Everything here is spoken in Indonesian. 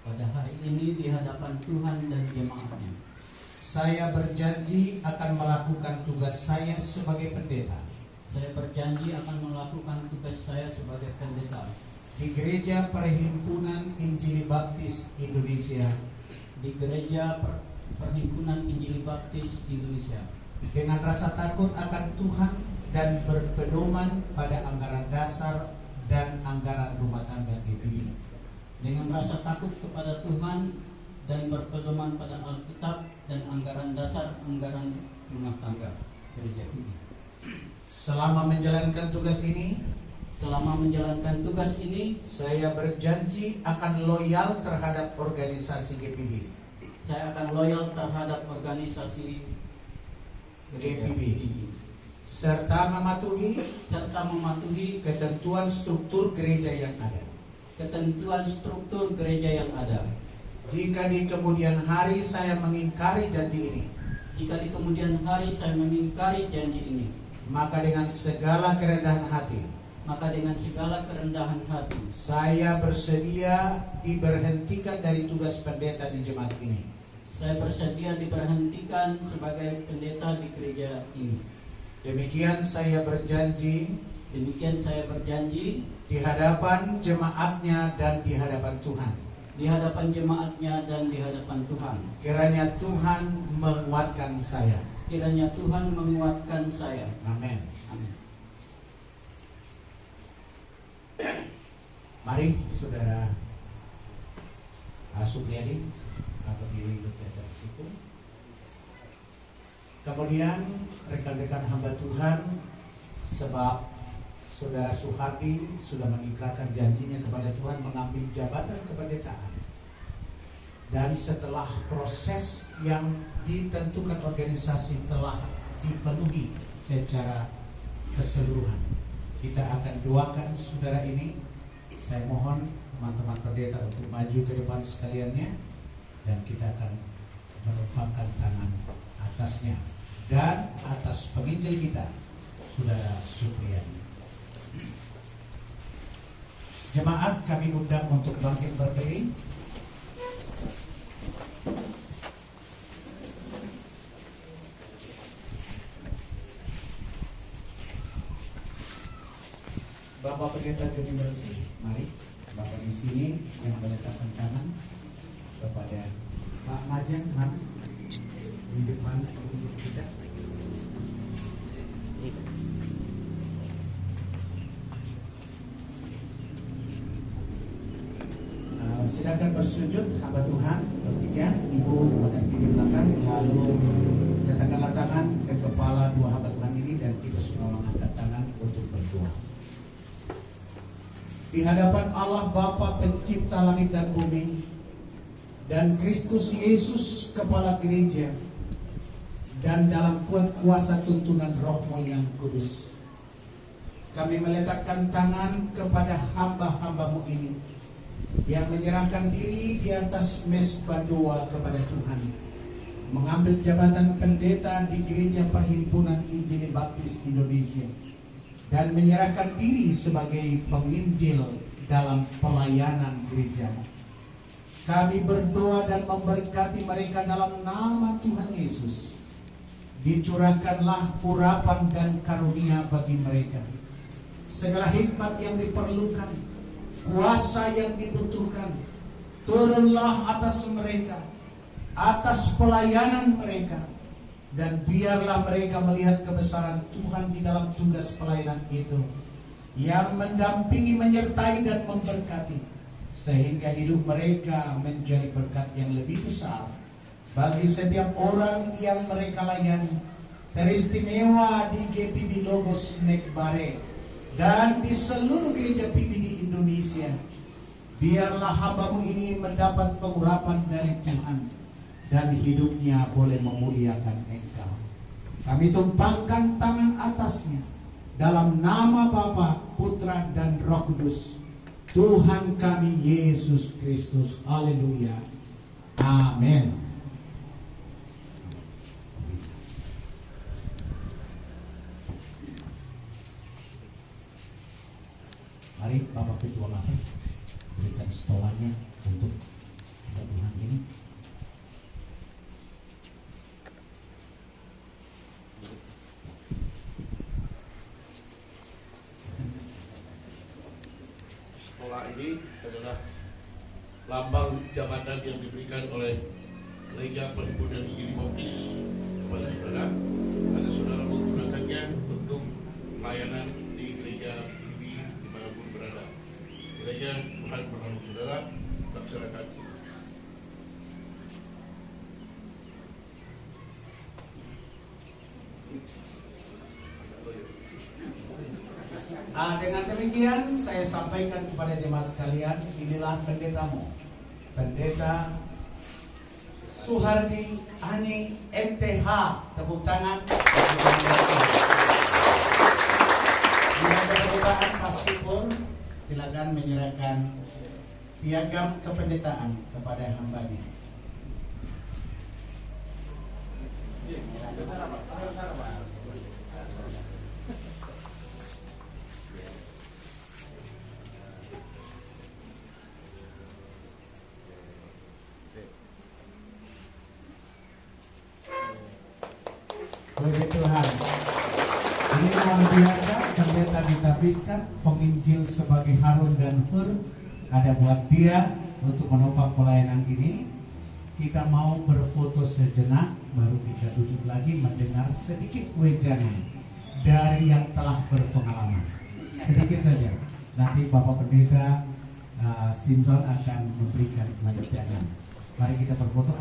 pada hari ini di hadapan Tuhan dan jemaatnya. Saya berjanji akan melakukan tugas saya sebagai pendeta Saya berjanji akan melakukan tugas saya sebagai pendeta di Gereja Perhimpunan Injili Baptis Indonesia di Gereja Perhimpunan Injili Baptis Indonesia dengan rasa takut akan Tuhan dan berpedoman pada anggaran dasar dan anggaran rumah tangga GPB. dengan rasa takut kepada Tuhan dan berpedoman pada Alkitab dan anggaran dasar anggaran rumah tangga gereja ini. Selama menjalankan tugas ini, Selama menjalankan tugas ini, saya berjanji akan loyal terhadap organisasi GPB. saya akan loyal terhadap organisasi gereja GPB. ini, Serta mematuhi serta mematuhi ketentuan struktur gereja yang ada. ketentuan struktur gereja yang ada. Jika di kemudian hari saya mengingkari janji ini, Jika di kemudian hari saya mengingkari janji ini, maka dengan segala kerendahan hati, maka dengan segala kerendahan hati, saya bersedia diberhentikan dari tugas pendeta di jemaat ini. saya bersedia diberhentikan sebagai pendeta di gereja ini. Demikian saya berjanji Demikian saya berjanji di hadapan jemaatnya dan di hadapan Tuhan. di hadapan jemaatnya dan di hadapan Tuhan. Kiranya Tuhan menguatkan saya. Kiranya Tuhan menguatkan saya. Amin. Amin. Mari saudara Supriyadi berdiri berjajar di situ. Kemudian rekan-rekan hamba Tuhan, sebab saudara Suhardi sudah mengikrarkan janjinya kepada Tuhan mengambil jabatan kependetaan. Dan setelah proses yang ditentukan organisasi telah dipenuhi secara keseluruhan, kita akan doakan saudara ini. Saya mohon teman-teman pendeta untuk maju ke depan sekaliannya, dan kita akan menumpangkan tangan atasnya dan atas penginjil kita, saudara Supriyadi. Jemaat kami undang untuk bangkit berdiri. Bapak Pendeta Joni Mercy, mari Bapak di sini yang meletakkan tangan kepada Pak Majeng, mari di depan untuk kita. Silakan bersujud hamba Tuhan bertiga, Ibu berdiri di belakang, lalu letakkanlah tangan ke kepala dua hamba Tuhan ini dan kita semua mengangkat tangan untuk berdoa. Di hadapan Allah Bapa pencipta langit dan bumi dan Kristus Yesus kepala gereja, dan dalam kuat kuasa tuntunan Roh-Mu yang kudus, kami meletakkan tangan kepada hamba-hamba-Mu ini yang menyerahkan diri di atas mezbah doa kepada Tuhan, mengambil jabatan pendeta di Gereja Perhimpunan Injili Baptis Indonesia, dan menyerahkan diri sebagai penginjil dalam pelayanan gereja. Kami berdoa dan memberkati mereka dalam nama Tuhan Yesus. Dicurahkanlah urapan dan karunia bagi mereka, segala hikmat yang diperlukan, kuasa yang dibutuhkan, turunlah atas mereka, atas pelayanan mereka, dan biarlah mereka melihat kebesaran Tuhan di dalam tugas pelayanan itu, yang mendampingi, menyertai, dan memberkati, sehingga hidup mereka menjadi berkat yang lebih besar bagi setiap orang yang mereka layani, teristimewa di GPB Logos Nekbare dan di seluruh gereja PB di Indonesia. Biarlah hamba-Mu ini mendapat pengurapan dari Tuhan dan hidupnya boleh memuliakan Engkau. Kami tumpangkan tangan atasnya dalam nama Bapa, Putra, dan Roh Kudus, Tuhan kami Yesus Kristus. Haleluya. Amin. Mari Bapak Ketua Maaf berikan setolannya untuk ini adalah lambang jabatan yang diberikan oleh Gereja Perhimpunan Injili Baptis kepada saudara, agar saudara menggunakannya untuk pelayanan di gereja ini dimanapun berada. Gereja Tuhan berkati saudara, laksanakan. Dengan demikian saya sampaikan kepada jemaat sekalian, inilah pendetamu, Pendeta Suhardi Ani MTH. Tepuk tangan. Dengan kedudukan Pasipur, silakan menyerahkan piagam kependetaan kepada hambanya. Puji Tuhan. Ini luar biasa, pendeta ditabiskan penginjil sebagai Harun dan Hur ada buat dia untuk menopang pelayanan ini. Kita mau berfoto sejenak, baru kita duduk lagi mendengar sedikit wejangan dari yang telah berpengalaman. Sedikit saja. Nanti Bapak Pendeta Simpson akan memberikan wejangan. Mari kita berfoto.